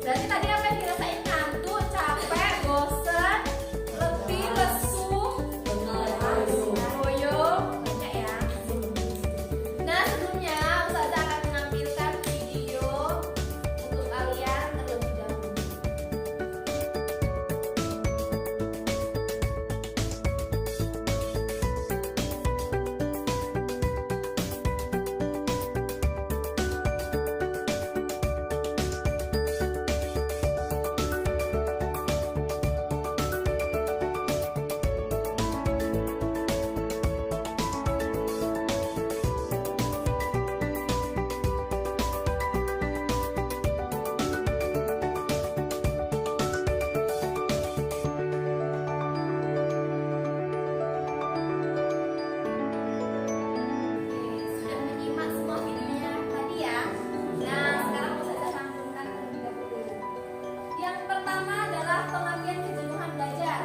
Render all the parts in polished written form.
Berarti tadi apa yang dirasain? Ngantuk, capek, bosen, lebih, lesu, loyo, banyak ya. Nah, sebelumnya Ustazah akan menampilkan video untuk kalian terlebih dahulu. Sudah menyimak semua videonya tadi ya. Nah, sekarang Ustazah sambungkan terlebih dahulu. Yang pertama adalah pengertian kejenuhan belajar.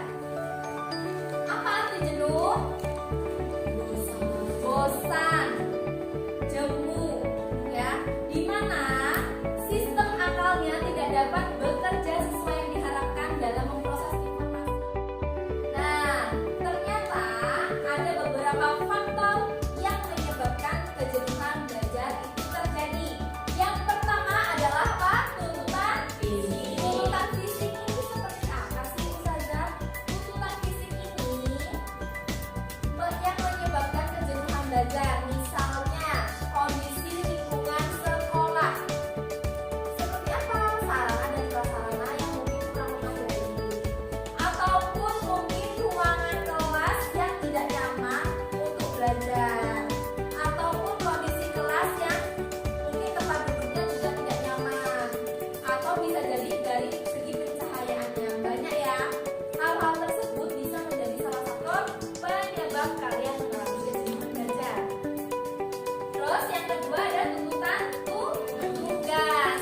Apa arti jenuh? Bosan, jemu, ya, di mana sistem akalnya tidak dapat bekerja sesuai yang diharapkan dalam memproses informasi. Nah, ternyata ada beberapa faktor yang menyebabkan kejenuhan belajar itu terjadi. Yang pertama adalah apa? Tuntutan fisik. Tuntutan fisik ini seperti apa sih, Ustazah? Tuntutan fisik ini yang menyebabkan kejenuhan belajar. Misalnya kondisi lingkungan sekolah. Seperti apa? Sarana dan prasarana yang mungkin kurang memadai, ataupun mungkin ruangan kelas yang tidak nyaman untuk belajar, ataupun kondisi kelas yang mungkin tempat duduknya juga tidak nyaman, atau bisa jadi dari segi pencahayaannya. Banyak ya. Hal-hal tersebut bisa menjadi salah satu penyebab kalian mengalami kejenuhan belajar. Terus yang kedua ada tuntutan tugas.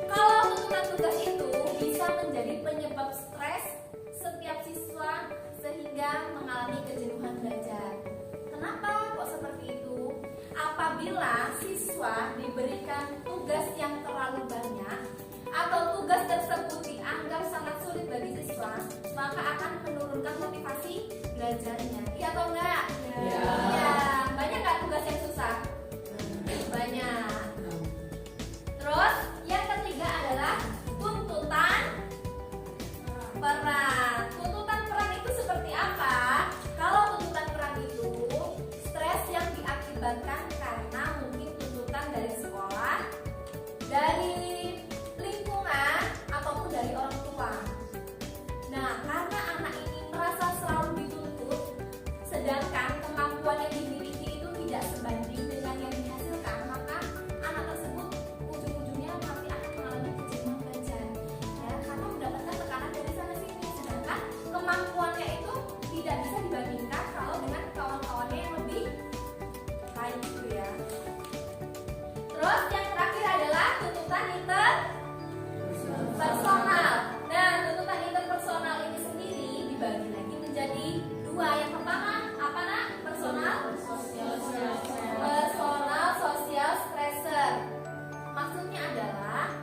Kalau tuntutan tugas itu bisa menjadi penyebab stres setiap siswa sehingga mengalami kejenuhan belajar. Kenapa kok seperti itu? Apabila siswa diberikan tugas yang terlalu banyak atau tugas tersebut dianggap sangat sulit bagi siswa, maka akan menurunkan motivasi belajarnya. Iya atau enggak? Ya. Banyak nggak tugas yang susah? Banyak. Terus yang ketiga adalah tuntutan peran. Tuntutan peran itu seperti apa? Kalau tuntutan peran itu stres yang diakibatkan karena mungkin tuntutan dari sekolah, dari lingkungan, ataupun dari orang tua. Nah, karena anak ini merasa selalu dituntut, sedangkan kemampuan yang dimiliki itu tidak sebanding dengan yang dihasilkan, maka anak tersebut ujung-ujungnya nanti akan mengalami kejenuhan belajar, ya, karena mendapatkan tekanan dari sana sini, sedangkan kemampuannya itu tidak bisa dibandingkan kalau dengan kawan-kawannya yang lebih baik gitu ya. Terus yang terakhir adalah tuntutan interpersonal. Nah, tuntutan interpersonal ini sendiri dibagi lagi menjadi dua. Yang pertama apa, Nak? Personal social stressor. Maksudnya adalah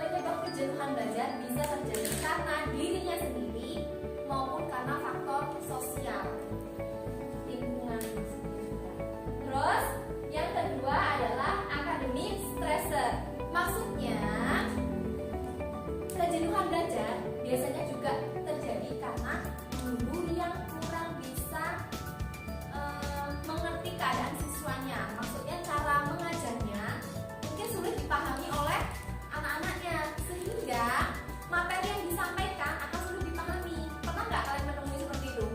penyebab kejenuhan belajar bisa terjadi karena dirinya sendiri maupun karena faktor sosial lingkungan. Terus yang kedua adalah academic stressor. Maksudnya kejenuhan belajar biasanya juga terjadi karena guru yang kurang bisa mengerti keadaan siswanya. Maksudnya cara mengajarnya mungkin sulit dipahami oleh anak-anaknya, sehingga materi yang disampaikan akan sulit dipahami. Pernah nggak kalian menemui seperti itu?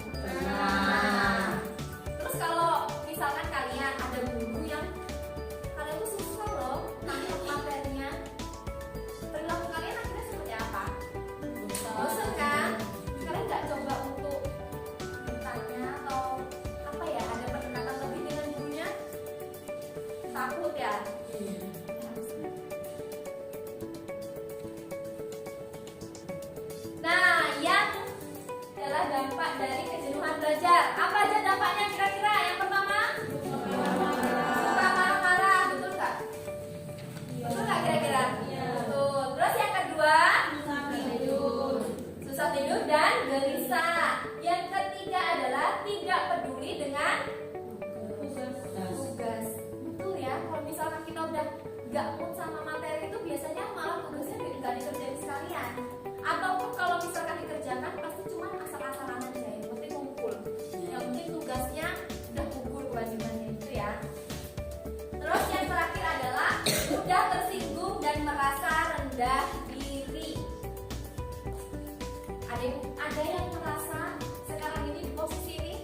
Terus kalau misalkan kalian ada guru yang kalian tuh susah loh nangkep materinya, perilaku kalian akhirnya seperti apa? Bosan kan? Kalian nggak coba untuk bertanya atau apa ya, ada pendekatan lebih dengan gurunya? Takut ya? Nah, yang adalah dampak dari kejenuhan belajar. Apa aja dampaknya kira-kira? Yang pertama, suka marah-marah, betul nggak? Betul nggak kira-kira? Betul. Terus yang kedua, Ada yang merasa sekarang ini di posisi ini?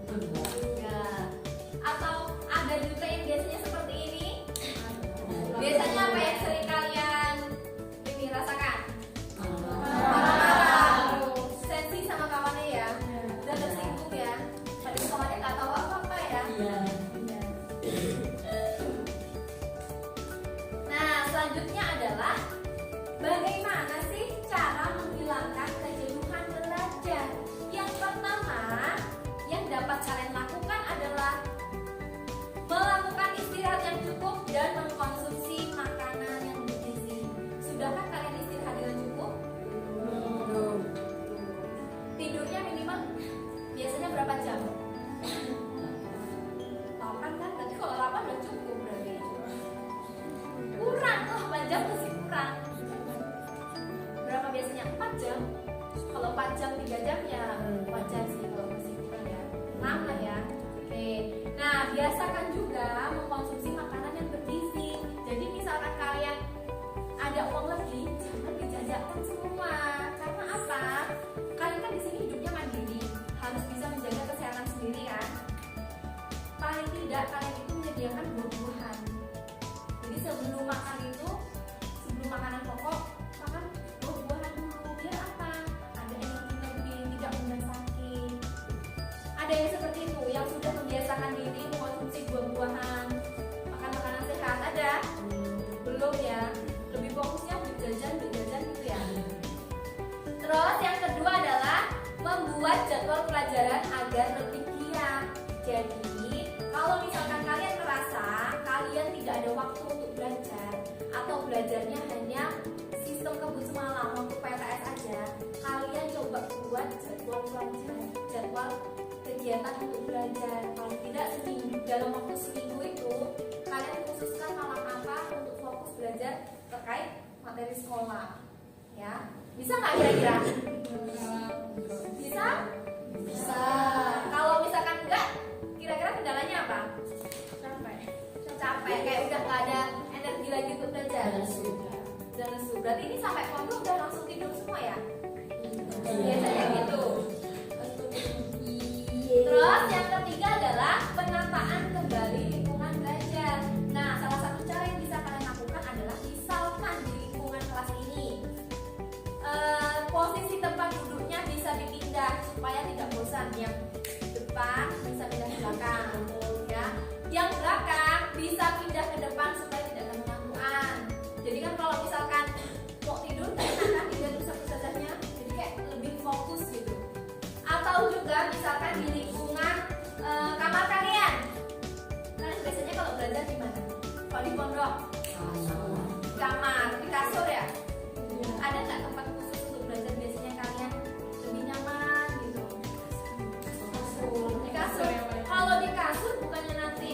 Enggak. Atau ada juga yang biasanya seperti ini? Biasanya apa yang sering kalian ini rasakan? Marah-marah, sensi sama kawannya ya, udah tersinggung ya. Padahal kawannya nggak tahu apa-apa ya. Nah, selanjutnya adalah bagaimana sih cara menghilangkan kejenuhan belajar? Yang pertama yang dapat kalian lakukan adalah melakukan istirahat yang cukup dan mengkonsumsi makanan yang bergizi. Sudahkah kalian istirahat dengan cukup? Belum. Tidurnya minimal biasanya berapa jam? 8 kan? Nanti kalau 8 udah cukup berarti. Kurang tuh 8 jam masih kurang. Berapa biasanya? 4 jam. Kalau 4 jam 3 jam ya 4 jam sih kalau masih kurang ya. 6 lah ya. Oke. Nah, biasakan juga mengkonsumsi makanan yang bergizi. Jadi misalkan kalian ada uang lebih, jangan dijajakan semua. Karena apa? Kalian kan di sini hidupnya mandiri, harus bisa menjaga kesehatan sendiri kan. Paling tidak kalian itu menyediakan buah-buahan. Jadi sebelum makan itu, sebelum makanan pokok, makan buah-buahan dulu. Biar apa? Ada energi lebih, tidak mudah sakit. Ada yang seperti itu, yang sudah membiasakan diri mengkonsumsi buah-buahan, makan makanan sehat. Ada? Belum ya? Lebih fokusnya berjajan gitu ya. Terus yang kedua adalah membuat jadwal pelajaran agar lebih giat. Jadi kalau misalkan kalian merasa kalian tidak ada waktu untuk belajar atau belajarnya hanya sistem kebut semalam waktu PTS aja, kalian coba buat jadwal pelajaran, jadwal kegiatan untuk belajar. Paling tidak seminggu, dalam waktu seminggu itu kalian khususkan malam apa untuk fokus belajar terkait materi sekolah. Ya, bisa nggak kira-kira? Bisa? Bisa. Kalau misalkan enggak, kira-kira kendalanya apa? Capek, kayak udah nggak ada energi lagi untuk belajar. Udah lesu. Berarti ini sampai pondok udah langsung tidur semua ya? Biasanya gitu. Terus yang ketiga adalah penataan kembali lingkungan belajar. Nah, salah satu cara yang bisa kalian lakukan adalah misalkan di lingkungan kelas ini posisi tempat duduknya bisa dipindah supaya tidak bosan. Yang depan bisa pindah ke belakang, ya. Yang belakang bisa pindah ke depan supaya tidak ganggu-gangguan. Jadi kan kalau misalkan mau tidur, enak kan tidur pusat-pusatnya, jadi kayak lebih fokus gitu. Atau juga misalkan di lingkungan kamar kalian. Kalian biasanya kalau belajar di mana? Kalau di pondok? Kamar, di kasur ya? Ada nggak tempat khusus untuk belajar biasanya kalian lebih nyaman gitu? Di kasur. Kalau di kasur bukannya nanti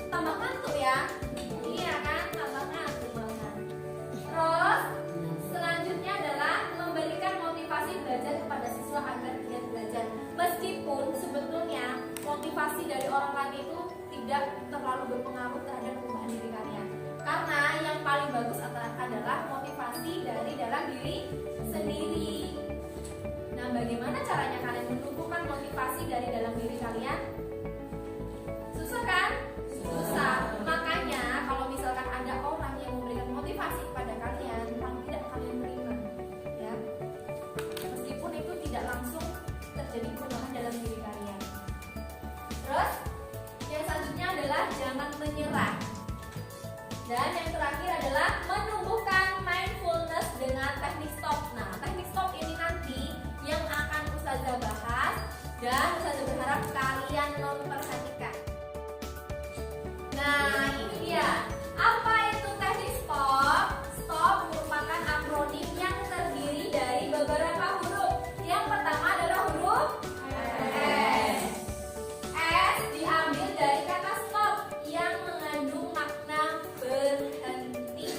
tambah ngantuk ya? Iya kan, tambah ngantuk banget. Terus selanjutnya adalah memberikan motivasi belajar kepada siswa agar giat belajar. Meskipun sebetulnya motivasi dari orang lain itu tidak terlalu berpengaruh terhadap perubahan diri kalian. Karena yang paling bagus adalah motivasi dari dalam diri sendiri. Nah, bagaimana caranya kalian menumbuhkan motivasi dari dalam diri kalian? Susah kan? Susah. Makanya kalau misalkan ada orang yang memberikan motivasi kepada kalian, paling tidak kalian terima, ya. Meskipun itu tidak langsung terjadi perubahan dalam diri kalian. Terus yang selanjutnya adalah jangan menyerah. Dan yang terakhir adalah menumbuhkan mindfulness dengan teknik stop. Nah, teknik stop ini nanti yang akan Ustazah bahas dan Ustazah berharap kalian memperhatikan. Nah, ini dia. Apa itu teknik stop? Stop merupakan akronim yang terdiri dari beberapa huruf. Yang pertama adalah huruf S. S diambil dari kata stop yang mengandung makna berhenti.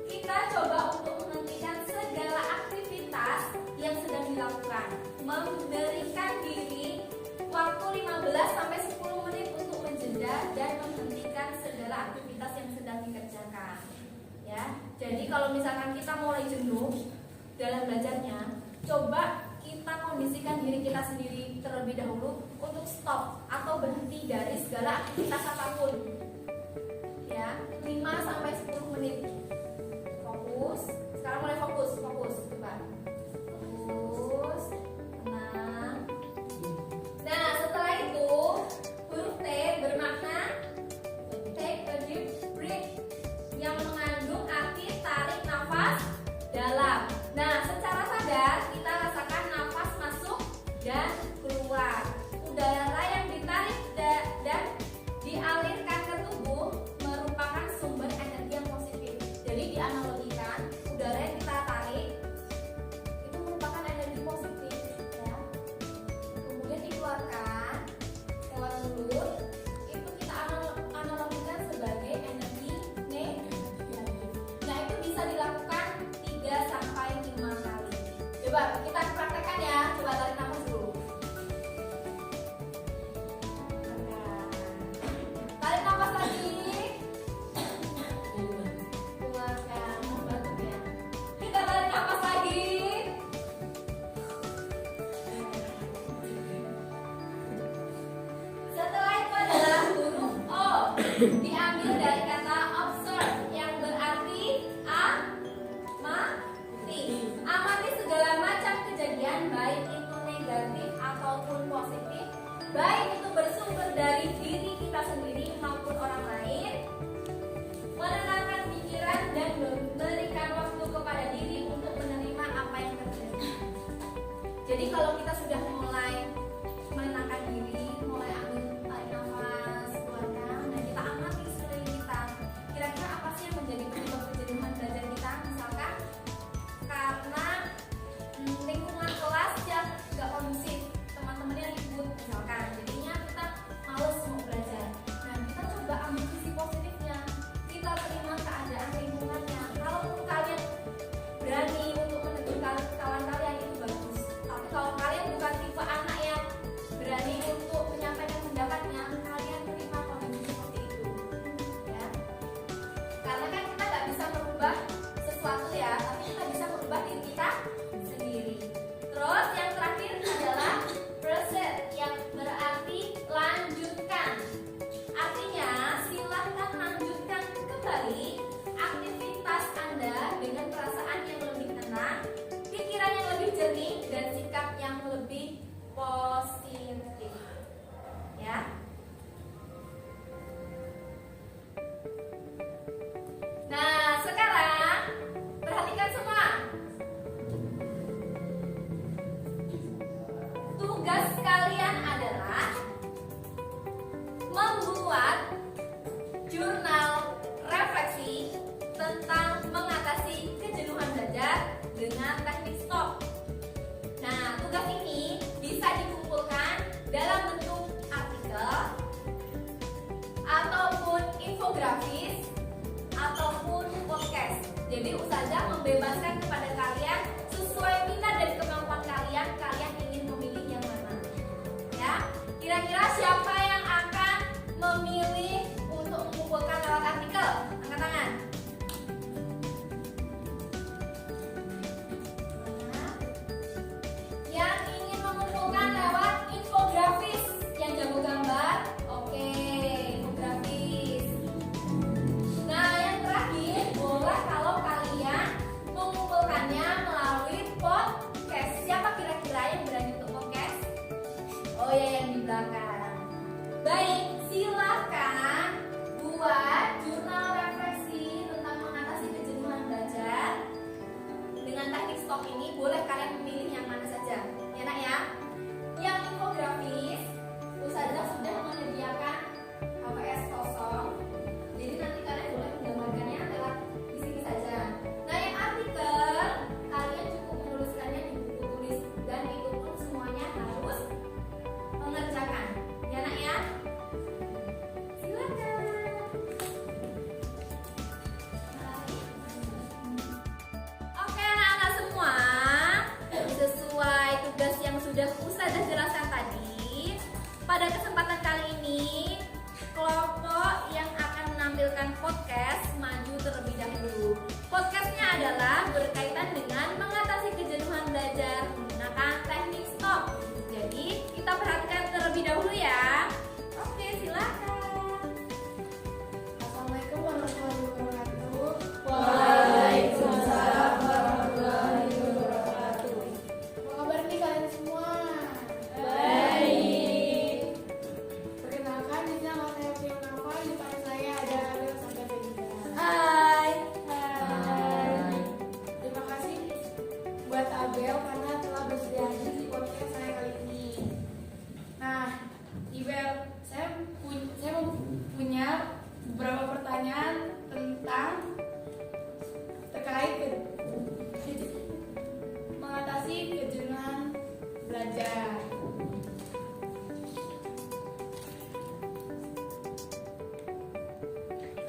Kita coba untuk menghentikan segala aktivitas yang sedang dilakukan. Memberikan diri waktu 15 sampai 10 menit untuk menjeda dan menghentikan segala aktivitas yang sedang dikerjakan. Ya. Jadi kalau misalkan kita mulai jenuh, dalam belajarnya, coba kita kondisikan diri kita sendiri terlebih dahulu untuk stop atau berhenti dari segala aktivitas apapun. Ya, 5-10 menit. Fokus. Sekarang mulai fokus. Coba. Fokus. Tenang. Nah, setelah itu huruf T bermakna take a deep breath yang mengandung arti tarik nafas dalam. Nah, secara sadar kita rasakan nafas masuk dan keluar. Udara yang ditarik dan dialirkan ke tubuh merupakan sumber energi yang positif. Jadi dianalogikan, udara yang kita tarik itu merupakan energi positif, ya. Kemudian dikeluarkan lewat mulut, itu kita analogikan sebagai energi negatif. Nah, itu bisa dilakukan 3-5 kali. Coba kita praktekkan ya. Coba tarik nafas dulu. Tarik nafas lagi. Keluarkan. Batuk ya. Kita tarik nafas lagi. Setelah itu adalah huruf O. Diambil dari kata observe yang berarti amati segala macam kejadian, baik itu negatif ataupun positif, baik itu bersumber dari diri kita sendiri maupun orang lain. Menenangkan pikiran dan memberikan waktu kepada diri untuk menerima apa yang terjadi. Jadi kalau kita sudah mulai menenangkan diri, mulai ambil tarik nafas, keluarkan, dan kita amati sekeliling kita, kira-kira apa sih yang menjadi penyebab kejenuhan belajar kita? Misalkan karena lingkungan kelas yang gak kondusif, teman-temannya ribut misalkan, jadinya kita males mau belajar. Nah, kita coba ambil sisi positifnya, kita terima keadaan lingkungannya. Kalau kalian berani untuk menegur kawan kalian, itu bagus. Tapi kalau kalian bukan tipe anak yang berani untuk menyampaikan pendapatnya, kalian terima kondisi seperti itu, ya. Karena kan kita gak bisa merubah sesuatu ya, tapi kita bisa merubah diri kita sendiri. Terus yang terakhir adalah proceed yang berarti lanjutkan. Artinya silahkan lanjutkan kembali aktivitas Anda dengan perasaan yang lebih tenang, pikiran yang lebih jernih, dan sikap yang lebih positif, ya. Nah, sekarang perhatikan semua. Tugas kalian adalah membuat jurnal refleksi tentang mengatasi kejenuhan belajar dengan teknik stop. Nah, tugas ini bisa dikumpulkan dalam bentuk artikel ataupun infografis ataupun podcast. Jadi Ustazah membebaskan kepada kalian sesuai minat dan kemampuan kalian. Kalian ingin memilih yang mana? Ya, kira-kira siapa yang akan memilih untuk mengumpulkan lewat artikel? Angkat tangan. Yang ingin mengumpulkan lewat infografis, yang jago gambar, oke, infografis. Nah, yang terakhir, boleh kalau kalian mengumpulkannya melalui podcast. Siapa kira-kira yang berani untuk podcast? Oh ya, yang di belakang. Baik, silakan buat jurnal refleksi tentang mengatasi kejenuhan belajar dengan teknik stop ini. Boleh kalian memilih yang mana saja, ya nak ya. Yang infografis, Ustazah sudah menyediakan HPS kosong. Jadi nanti kalian boleh menggambarkannya lewat di sini saja. Nah, yang artikel kalian cukup menuliskannya di buku tulis, dan itu pun semuanya harus mengerjakan, ya nak ya. Silakan. Oke anak-anak semua, sesuai tugas yang sudah Ustazah jelaskan tadi, pada kesempatan kali ini kelompok yang akan menampilkan podcast maju terlebih dahulu. Podcastnya adalah berkaitan dengan mengatasi Ibel karena telah bersedia hadir di podcast saya kali ini. Nah, Ibel, saya punya beberapa pertanyaan tentang terkait mengatasi kejenuhan belajar.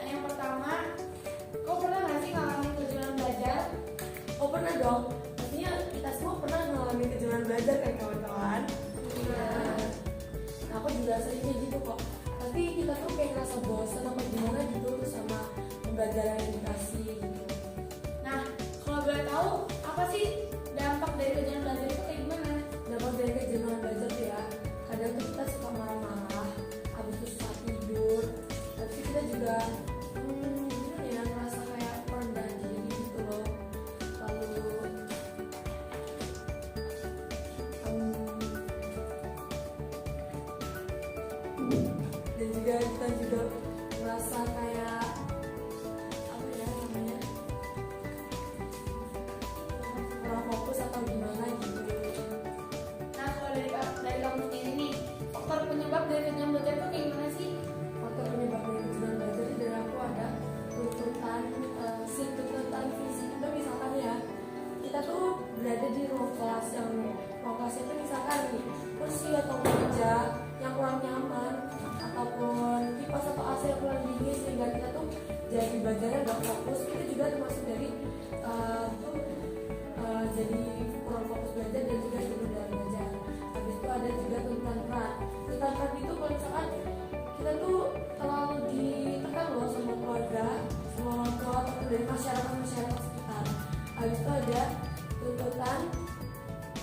Yang pertama, kau pernah nggak sih ngalamin kejenuhan belajar? Oh pernah dong, pastinya kita semua pernah mengalami kejenuhan belajar kan kawan-kawan. Nah, aku juga sering kayak gitu kok. Pasti kita tuh kayak ngerasa bosan apa gimana gitu sama pembelajaran yang dikasih gitu. Nah, kalau boleh tahu apa sih dampak dari kejenuhan belajar itu kayak gimana? Dampak dari kejenuhan belajar tuh ya, kadang tuh kita suka marah-marah, habis itu susah tidur, tapi kita juga gimana ya, ngerasa kayak merendah diri gitu loh. Lalu dan juga kita juga merasa kayak apa ya namanya, kurang fokus atau gimana gitu. Nah, kalau dari kamu sendiri nih, faktor penyebab dari kejenuhan belajar itu kayak gimana sih? Faktor penyebab dari kejenuhan belajar itu dari aku ada tuntutan fisik. Itu misalkan ya, kita tuh berada di ruang kelas itu misalkan nih kursi atau meja yang kurang nyaman ataupun kipas atau AC yang kurang dingin sehingga kita tuh jadi belajarnya gak fokus. Itu juga termasuk dari jadi kurang fokus belajar dan juga tidur dalam belajar. Habis itu ada juga tuntutan berat. Tuntutan berat itu kalau misalkan kita tuh terlalu ditekan loh sama keluarga, sama orang tua atau dari masyarakat sekitar. Habis itu ada tuntutan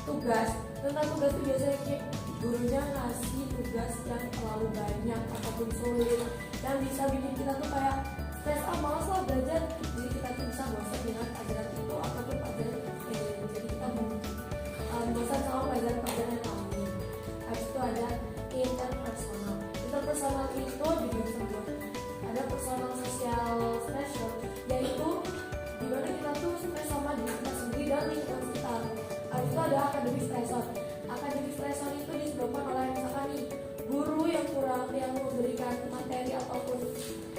tugas. Tuntutan tugas itu biasanya kayak gurunya ngasih tugas yang terlalu banyak ataupun sulit yang bisa bikin kita tuh kayak stres, malas lah belajar. Jadi kita tuh bisa bosan dengan pelajaran itu ataupun pelajaran ini. Jadi kita bosan sama pelajaran yang kami. Habis itu ada interpersonal. Interpersonal itu juga ada personal social stressor, yaitu dimana kita tuh stres sama diri kita sendiri dan lingkungan sekitar. Habis itu ada academic stressor. Academic stressor itu disebabkan oleh misalkan nih guru yang memberikan materi ataupun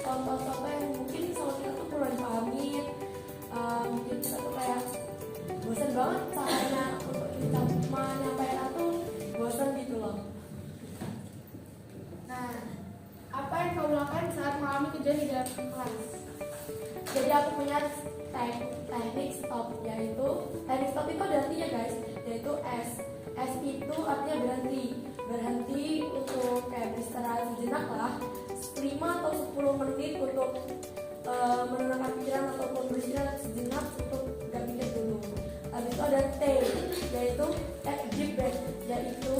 contoh-contoh yang mungkin sama kita tuh kurang dipahamin. Mungkin kita tuh kayak bosan banget caranya untuk kita menyampaikan tuh bosan gitu loh. Nah, apa yang kau lakukan saat mengalami kejenuhan di dalam kelas? Jadi aku punya teknik stop, yaitu teknik stop itu ada artinya guys, yaitu S itu artinya berhenti untuk kayak beristirahat sejenak lah, 5 atau 10 menit untuk menenangkan pikiran ataupun beristirahat sejenak untuk gak pikir dulu. Habis itu ada T, yaitu take deep breath, yaitu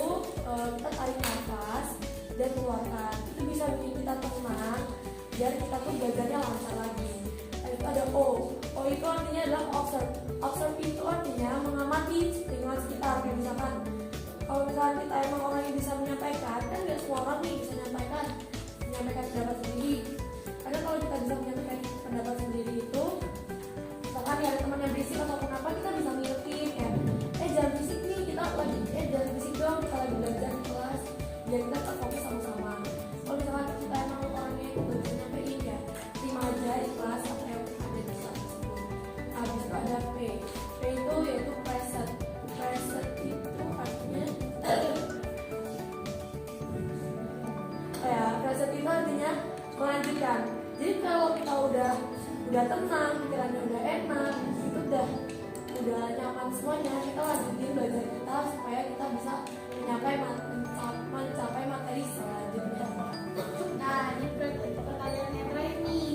kita tarik nafas dan keluarkan. Itu bisa bikin kita tenang biar kita tuh belajarnya lancar lagi. Habis itu ada O itu artinya adalah observe itu artinya mengamati lingkungan sekitar. Kayak misalkan kalau misalkan kita emang orang yang bisa menyampaikan, kan nggak semua orang nih bisa menyampaikan pendapat sendiri. Karena kalau kita bisa menyampaikan pendapat sendiri itu, misalkan ya ada teman yang berisik atau kenapa, kita bisa ngingetin ya, jangan berisik nih, kita lagi jangan berisik dong, kita lagi belajar di kelas, biar kita terfokus sama-sama. Kalau misalkan kita emang orangnya itu nggak bisa nyampein ya, terima aja di kelas apa yang ada di kelas tersebut. Habis itu ada P itu yaitu present itu artinya present itu artinya melanjutkan. Jadi kalau kita udah tenang, pikirannya udah enak, itu udah nyaman semuanya, kita lanjutin belajar kita supaya kita bisa mencapai materi selanjutnya. Nah, ini pertanyaan yang terakhir nih.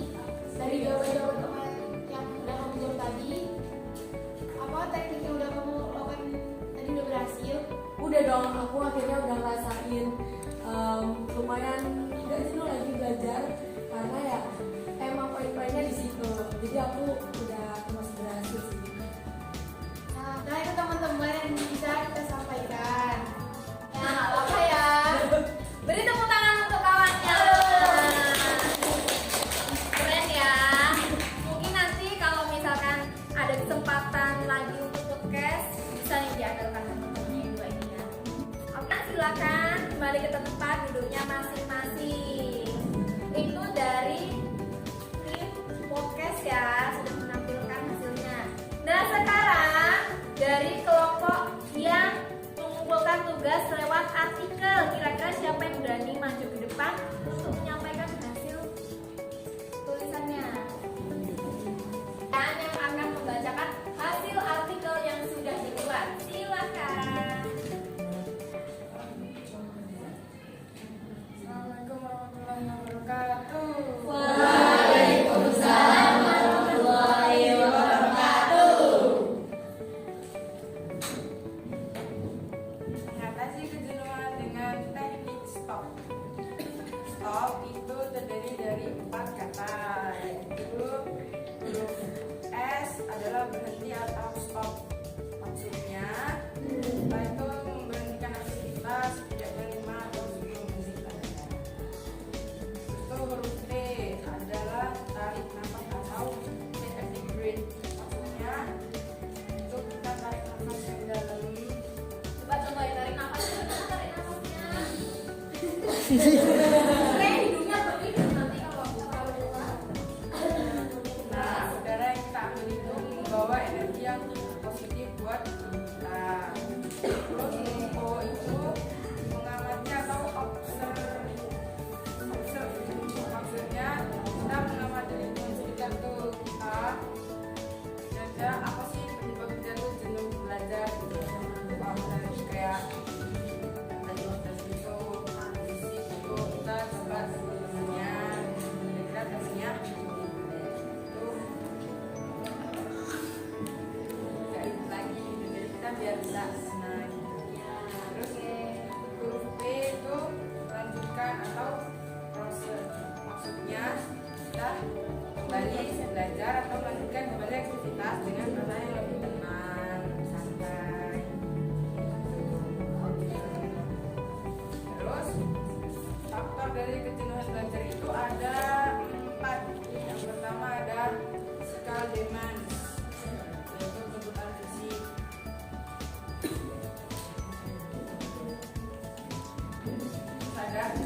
Dari jawaban teman yang udah kamu jawab tadi, apa teknik yang udah kamu lakukan tadi udah berhasil? Udah dong, aku akhirnya udah ngerasain lumayan nggak jenuh lagi belajar karena ya emang poin-poinnya di situ. Jadi aku udah termasuk berhasil sih. Nah, itu teman-teman yang bisa kita sampaikan. Ya nggak apa-apa ya. Beri tepuk tangan untuk kawannya. Keren ya. Mungkin nanti kalau misalkan ada kesempatan lagi untuk podcast bisa nih adalah contohnya yang dua ini ya. Oke, silakan kembali ke tempat duduknya masing-masing. Itu dari tim podcast ya, sudah menampilkan hasilnya. Nah, sekarang dari kelompok yang mengumpulkan tugas lewat artikel, kira-kira siapa yang berani maju ke depan untuk menyampaikan hasil tulisannya? Dan yang akan membacakan hasil artikel yang sudah dibuat, silakan. Assalamualaikum warahmatullahi wabarakatuh. Waalaikumsalam warahmatullahi wabarakatuh. Mengatasi kejenuhan dengan teknik stop. Stop itu terdiri dari 4 kata, yaitu huruf S adalah berhenti atau stop. Maksudnya, kita itu memberhentikan aktivitas, tidak menerima atau sebelum musik pelajaran. Itu huruf T adalah tarik nafas atau take a deep breath. Maksudnya, itu kita tarik nafas yang dalam. Coba contohin tarik nafasnya, tarik nafasnya. Kayak hidungnya berhidung nanti kalau terlalu keluar. Nah, udara yang kita ambil itu membawa energi yang positif buat kita. Terus O itu mengamati atau observe. Maksudnya kita mengamati lingkungan sekitar tuh kita. Kira-kira apa sih penyebab kita tuh jenuh belajar gitu? Dari kayak tadi tes itu, fisik itu kita coba temennya. Kira-kira tesnya itu nggak ikut lagi gitu. Jadi kita biar bisa senang. Terus huruf P itu lanjutkan atau proses. Maksudnya kita kembali belajar atau melanjutkan kembali aktivitas dengan perasaan yang lebih tenang, santai. Terus faktor dari kejenuhan belajar itu ada 4. Yang pertama ada physical demands, yaitu tuntutan fisik. Terus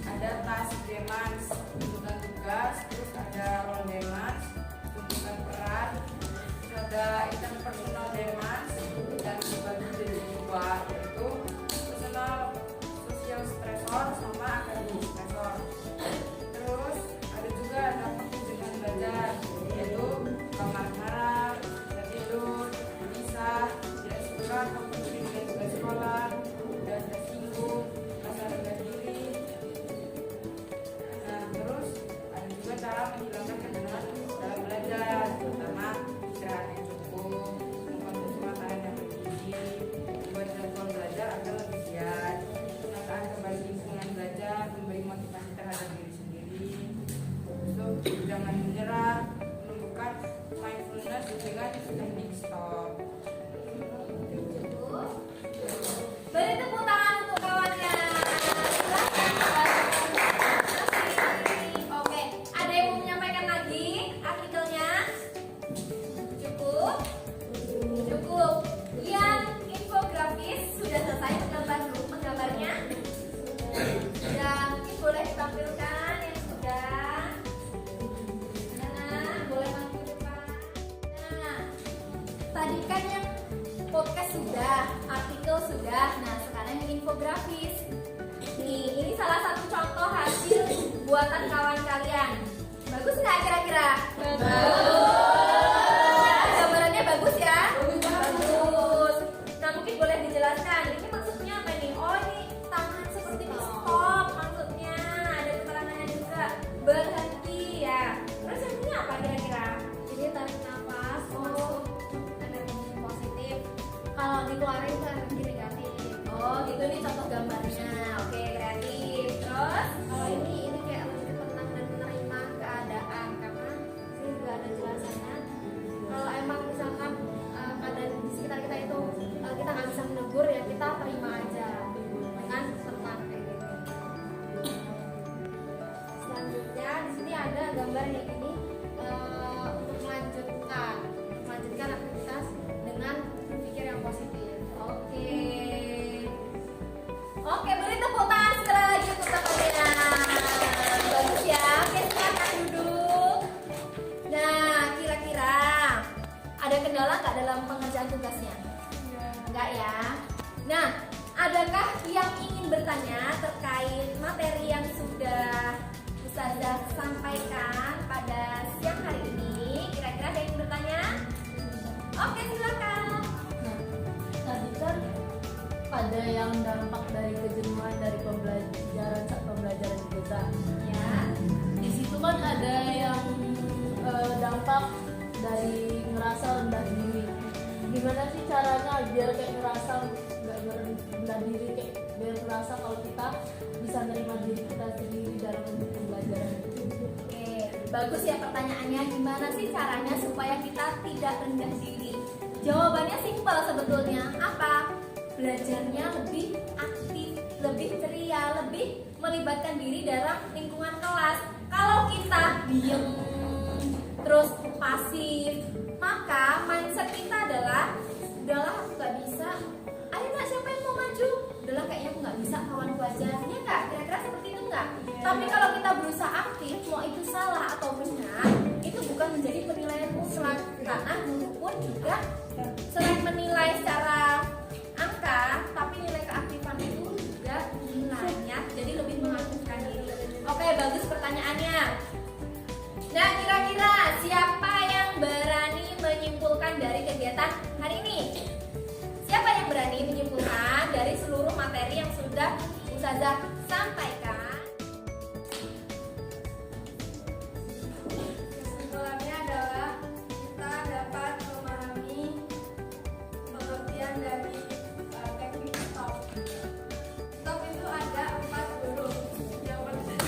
ada task demands, tuntutan tugas. Terus ada role demands, tuntutan peran. Terus ada interpersonal demands dan dibagi jadi 2, yaitu personal social stressor sama academic stressor. Terus ada juga dampak kejenuhan belajar, yaitu marah-marah, tidak tidur, gelisah, tidak suka ataupun dengan tugas sekolah, dan tersinggung, rasa rendah diri. Nah, terus ada juga cara menghilangkan kejenuhan dalam belajar, terutama istirahat yang cukup, mengkonsumsi makanan yang bergizi, membuat jadwal belajar agar lebih giat, penataan kembali lingkungan belajar, memberi motivasi terhadap diri sendiri. Terus jangan menyerah, menumbuhkan mindfulness dengan teknik stop. Beri tepuk tangan untuk kawannya. Silakan. Oke, ada yang mau menyampaikan lagi artikelnya? Cukup? Cukup. Yang infografis sudah selesai menggambarnya? Dan boleh ditampilkan yang sudah. Nah, boleh maju depan. Nah, tadi kan yang podcast sudah, artikel sudah. Nah, sekarang yang infografis. Nih, ini salah satu contoh hasil buatan kawan kalian. Bagus nggak kira-kira? Bagus. Gambarannya bagus ya? Bagus. Nah, mungkin boleh dijelaskan. Ini maksudnya apa nih? Oh, ini tangan seperti ini stop. Maksudnya ada keterangannya juga. Berhenti ya. Terus yang ini apa kira-kira? Jadi tarik nafas, Oh. masuk energi positif. Kalau dikeluarin itu energi negatif. Oh, gitu nih contoh gambarnya. Oke, kreatif. Terus? Kalau ini kayak lebih ke tenang dan menerima keadaan, karena sini juga ada jelasannya. Kalau emang misalkan keadaan di sekitar kita itu kita nggak bisa menegur, ya kita terima aja dengan tenang kayak gitu. Selanjutnya di sini ada gambar yang ini untuk melanjutkan aktivitas dengan berpikir yang positif. kendala nggak dalam pengerjaan tugasnya? Enggak ya. Nah, adakah yang ingin bertanya terkait materi yang sudah Ustazah sampaikan pada siang hari ini? Kira-kira ada yang ingin bertanya? Oke, silakan. Nah, tadi kan ada yang dampak dari kejenuhan dari pembelajaran saat pembelajaran kita. Ya. Di situ kan ada yang dampak dari ngerasa rendah diri. Gimana sih caranya biar kayak ngerasa nggak rendah diri, kayak biar ngerasa kalau kita bisa nerima diri kita sendiri dalam pembelajaran itu. Oke, bagus ya pertanyaannya. Gimana sih caranya supaya kita tidak rendah diri? Jawabannya simpel sebetulnya. Apa? Belajarnya lebih aktif, lebih ceria, lebih melibatkan diri dalam lingkungan kelas. Kalau kita diem terus pasif, maka mindset kita adalah udahlah aku nggak bisa. Ayo nak, siapa yang mau maju? Udahlah kayaknya aku nggak bisa, kawanku aja. Ya nggak? Kira-kira seperti itu nggak? Tapi kalau kita berusaha aktif, mau itu salah atau benar, itu bukan menjadi penilaian mutlak. Karena guru pun juga selain menilai secara angka, tapi nilai keaktifan itu juga nilainya, jadi lebih mengaktifkan diri. Oke, bagus pertanyaannya. Nah, kira-kira siapa yang berani menyimpulkan dari kegiatan hari ini? Siapa yang berani menyimpulkan dari seluruh materi yang sudah Ustazah sampaikan? Kesimpulannya adalah kita dapat memahami pengertian dari teknik stop. Stop itu ada 4 huruf. Yang pertama